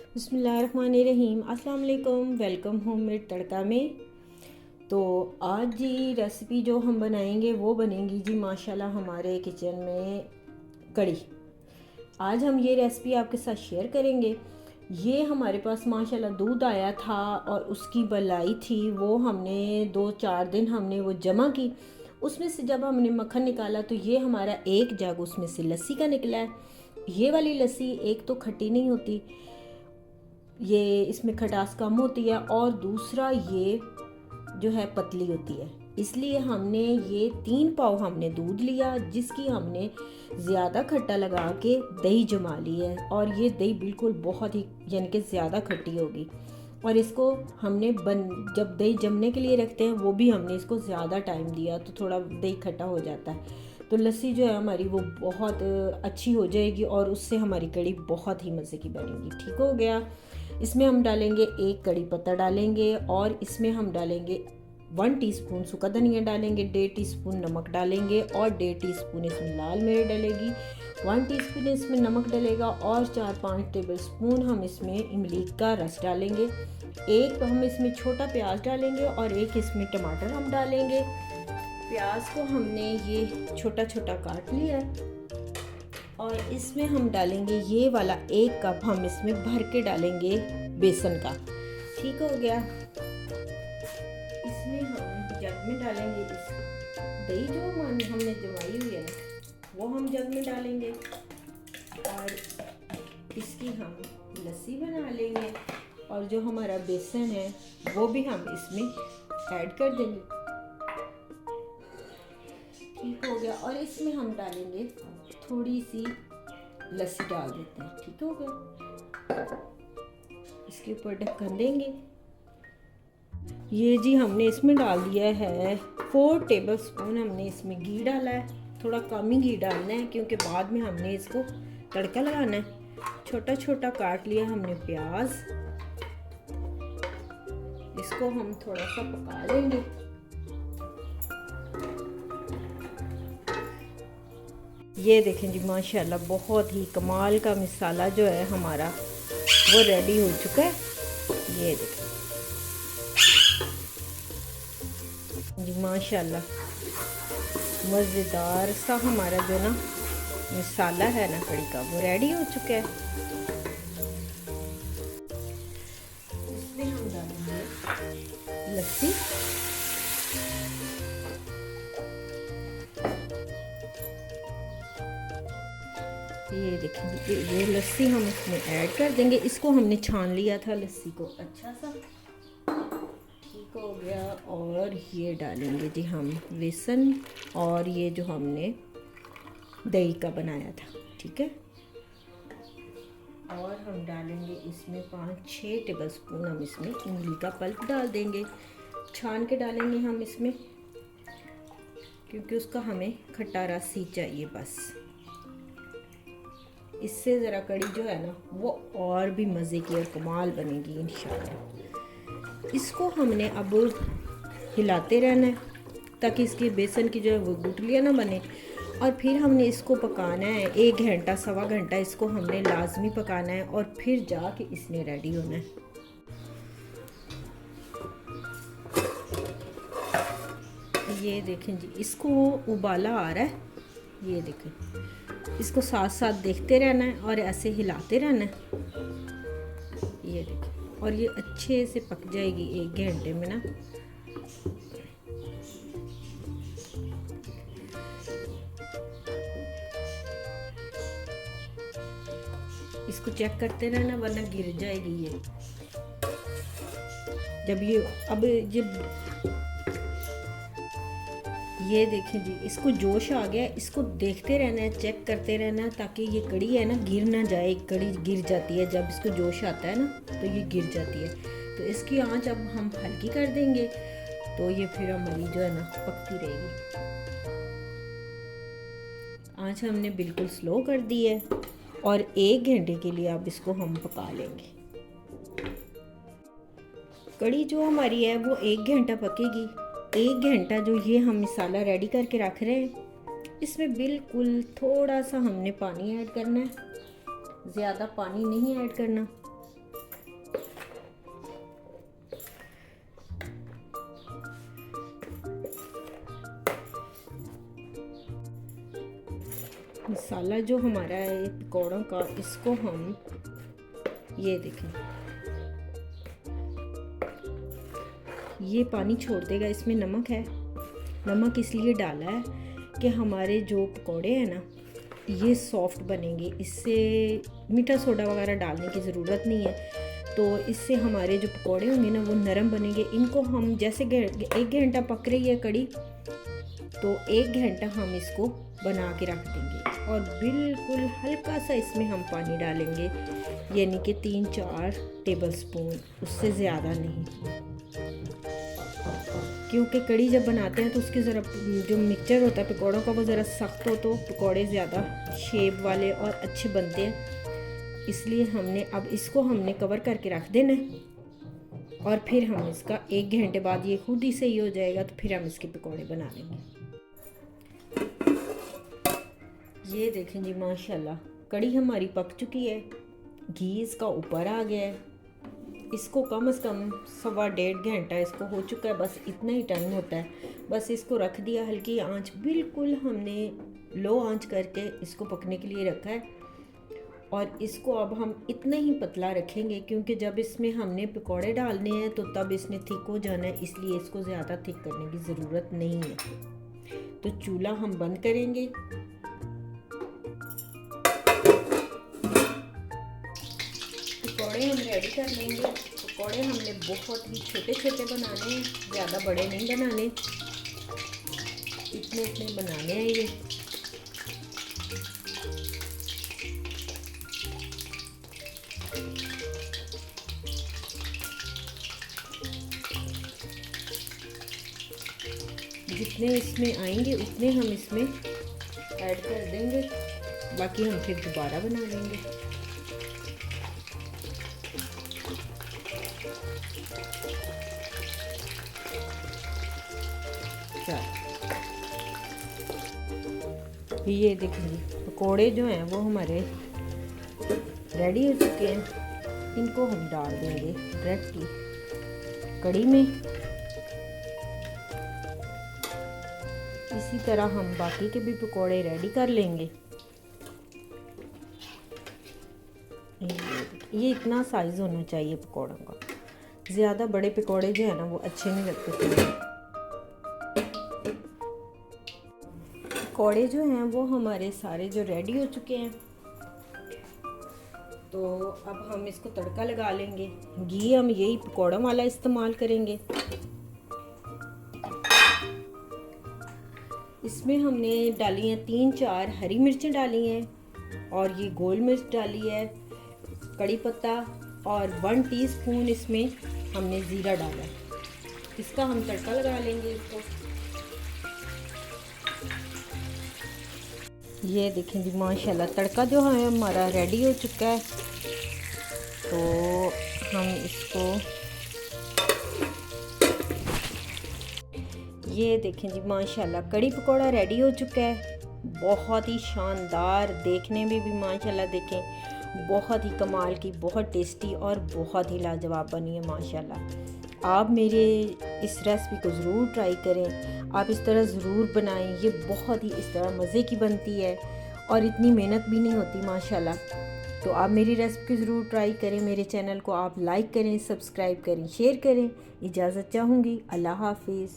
बिस्मिल्लाहिर्रहमानिर्रहीम। अस्सलाम वालेकुम। वेलकम होममेड तड़का में। तो आज जी रेसिपी जो हम बनाएंगे वो बनेगी जी माशाल्लाह हमारे किचन में कड़ी। आज हम ये रेसिपी आपके साथ शेयर करेंगे। ये हमारे पास माशाल्लाह दूध आया था और उसकी बलाई थी, वो हमने 2-4 दिन हमने वो जमा की। उसमें से जब हमने मक्खन निकाला तो ये हमारा एक जग उसमें से लस्सी का निकला है। ये वाली लस्सी एक तो खट्टी नहीं होती, ये इसमें खटास कम होती है, और दूसरा ये जो है पतली होती है। इसलिए हमने ये 3 पाव हमने दूध लिया, जिसकी हमने ज़्यादा खट्टा लगा के दही जमा ली है। और ये दही बिल्कुल बहुत ही यानी कि ज़्यादा खट्टी होगी। और इसको हमने जब दही जमने के लिए रखते हैं वो भी हमने इसको ज़्यादा टाइम दिया तो थोड़ा दही खट्टा हो जाता है। तो लस्सी जो है हमारी वो बहुत अच्छी हो जाएगी और उससे हमारी कड़ी बहुत ही मज़े की बनेगी। ठीक हो गया। इसमें हम डालेंगे 1 कड़ी पत्ता डालेंगे, और इसमें हम डालेंगे 1 टीस्पून सूखा धनिया डालेंगे, 1.5 टीस्पून नमक डालेंगे, और 1.5 टीस्पून इसमें लाल मिर्च डलेगी, 1 टीस्पून इसमें नमक डलेगा, और 4-5 टेबल स्पून हम इसमें इमली का रस डालेंगे। एक हम इसमें छोटा प्याज डालेंगे और एक इसमें टमाटर हम डालेंगे। प्याज को हमने ये छोटा छोटा काट लिया है, और इसमें हम डालेंगे ये वाला 1 कप हम इसमें भर के डालेंगे बेसन का। ठीक हो गया। इसमें हम जग में डालेंगे इस दही जो हमने जमाई हुई है वो हम जग में डालेंगे, और इसकी हम लस्सी बना लेंगे, और जो हमारा बेसन है वो भी हम इसमें ऐड कर देंगे। ठीक हो गया। और इसमें हम डालेंगे थोड़ी सी लस्सी डाल देते हैं। ठीक हो गया। इसके ऊपर ढक्कन देंगे। ये जी हमने इसमें डाल दिया है 4 टेबल स्पून हमने इसमें घी डाला है। थोड़ा कम ही घी डालना है क्योंकि बाद में हमने इसको तड़का लगाना है। छोटा छोटा काट लिया हमने प्याज, इसको हम थोड़ा सा पका लेंगे। ये देखें जी माशाल्लाह बहुत ही कमाल का मसाला जो है हमारा वो रेडी हो चुका है। ये देखें जी माशाल्लाह मज़ेदार सा हमारा जो ना मसाला है ना कड़ी का वो रेडी हो चुका है। इसमें हम डालेंगे लस्सी, ये देखेंगे ये लस्सी हम इसमें ऐड कर देंगे। इसको हमने छान लिया था लस्सी को अच्छा सा। ठीक हो गया। और ये डालेंगे जी हम बेसन, और ये जो हमने दही का बनाया था। ठीक है। और हम डालेंगे इसमें 5-6 टेबल स्पून हम इसमें इमली का पल्प डाल देंगे। छान के डालेंगे हम इसमें क्योंकि उसका हमें खट्टा रस ही चाहिए बस। इससे ज़रा कड़ी जो है ना वो और भी मज़े की और कमाल बनेगी इंशाल्लाह। इसको हमने अब हिलाते रहना है ताकि इसकी बेसन की जो है वो गुठलियाँ ना बने। और फिर हमने इसको पकाना है 1 घंटा 1.25 घंटा इसको हमने लाजमी पकाना है, और फिर जाके इसने रेडी होना है। ये देखें जी इसको उबाला आ रहा है। ये देखें इसको साथ साथ देखते रहना है और ऐसे हिलाते रहना है। ये देखें और ये अच्छे से पक जाएगी 1 घंटे में ना। इसको चेक करते रहना वरना गिर जाएगी ये। जब ये देखें जी इसको जोश आ गया, इसको देखते रहना है, चेक करते रहना है ताकि ये कड़ी है ना गिर ना जाए। कड़ी गिर जाती है जब इसको जोश आता है ना तो ये गिर जाती है। तो इसकी आंच अब हम हल्की कर देंगे तो ये फिर हमारी जो है ना पकती रहेगी। आंच हमने बिल्कुल स्लो कर दी है और 1 घंटे के लिए अब इसको हम पका लेंगे। कड़ी जो हमारी है वो 1 घंटा पकेगी। 1 घंटा जो ये हम मसाला रेडी करके रख रहे हैं इसमें बिल्कुल थोड़ा सा हमने पानी ऐड करना है, ज़्यादा पानी नहीं ऐड करना। मसाला जो हमारा है पकौड़ों का, इसको हम ये देखें, ये पानी छोड़ देगा। इसमें नमक है, नमक इसलिए डाला है कि हमारे जो पकौड़े हैं ना ये सॉफ्ट बनेंगे। इससे मीठा सोडा वगैरह डालने की ज़रूरत नहीं है, तो इससे हमारे जो पकौड़े होंगे ना वो नरम बनेंगे। इनको हम जैसे 1 घंटा पक रही है कड़ी, तो 1 घंटा हम इसको बना के रख देंगे और बिल्कुल हल्का सा इसमें हम पानी डालेंगे, यानी कि 3-4 टेबल स्पून, उससे ज़्यादा नहीं, क्योंकि कड़ी जब बनाते हैं तो उसके ज़रा जो मिक्सचर होता है पकौड़ों का वो ज़रा सख्त हो तो पकौड़े ज़्यादा शेप वाले और अच्छे बनते हैं। इसलिए अब इसको हमने कवर करके रख देना है और फिर हम इसका 1 घंटे बाद ये खुद ही सही हो जाएगा, तो फिर हम इसके पकौड़े बना लेंगे। ये देखें जी माशाल्लाह कड़ी हमारी पक चुकी है, घी इसका ऊपर आ गया है। इसको कम से कम 1.25 घंटा इसको हो चुका है, बस इतना ही टाइम होता है। बस इसको रख दिया, हल्की आंच, बिल्कुल हमने लो आंच करके इसको पकने के लिए रखा है। और इसको अब हम इतना ही पतला रखेंगे, क्योंकि जब इसमें हमने पकौड़े डालने हैं तो तब इसने थिक हो जाना है, इसलिए इसको ज़्यादा थिक करने की ज़रूरत नहीं है। तो चूल्हा हम बंद करेंगे। पकौड़े हम रेडी कर लेंगे। पकौड़े हमने बहुत ही छोटे छोटे बनाने हैं, ज़्यादा बड़े नहीं बनाने, इतने इतने बनाने हैं ये। जितने इसमें आएंगे उतने हम इसमें ऐड कर देंगे, बाकी हम फिर दोबारा बना लेंगे। ये देखिए पकोड़े जो हैं वो हमारे रेडी हो चुके हैं। इनको हम डाल देंगे डायरेक्टली कड़ी में। इसी तरह हम बाकी के भी पकोड़े रेडी कर लेंगे। ये इतना साइज़ होना चाहिए पकोड़ों का, ज़्यादा बड़े पकोड़े जो है ना वो अच्छे नहीं लगते। पकौड़े जो हैं वो हमारे सारे जो रेडी हो चुके हैं, तो अब हम इसको तड़का लगा लेंगे। घी हम यही पकौड़ों वाला इस्तेमाल करेंगे। इसमें हमने डाली हैं 3-4 हरी मिर्चें डाली हैं और ये गोल मिर्च डाली है, कड़ी पत्ता और 1 टीस्पून इसमें हमने ज़ीरा डाला है। इसका हम तड़का लगा लेंगे इसको। ये देखें जी माशाल्लाह तड़का जो है हमारा रेडी हो चुका है, तो हम इसको ये देखें जी माशाल्लाह कड़ी पकौड़ा रेडी हो चुका है। बहुत ही शानदार, देखने में भी माशाल्लाह देखें बहुत ही कमाल की, बहुत टेस्टी और बहुत ही लाजवाब बनी है माशाल्लाह। आप मेरे इस रेसिपी को ज़रूर ट्राई करें, आप इस तरह ज़रूर बनाएं। ये बहुत ही इस तरह मज़े की बनती है और इतनी मेहनत भी नहीं होती माशाल्लाह। तो आप मेरी रेसिपी ज़रूर ट्राई करें। मेरे चैनल को आप लाइक करें, सब्सक्राइब करें, शेयर करें। इजाज़त चाहूँगी। अल्लाह हाफिज़।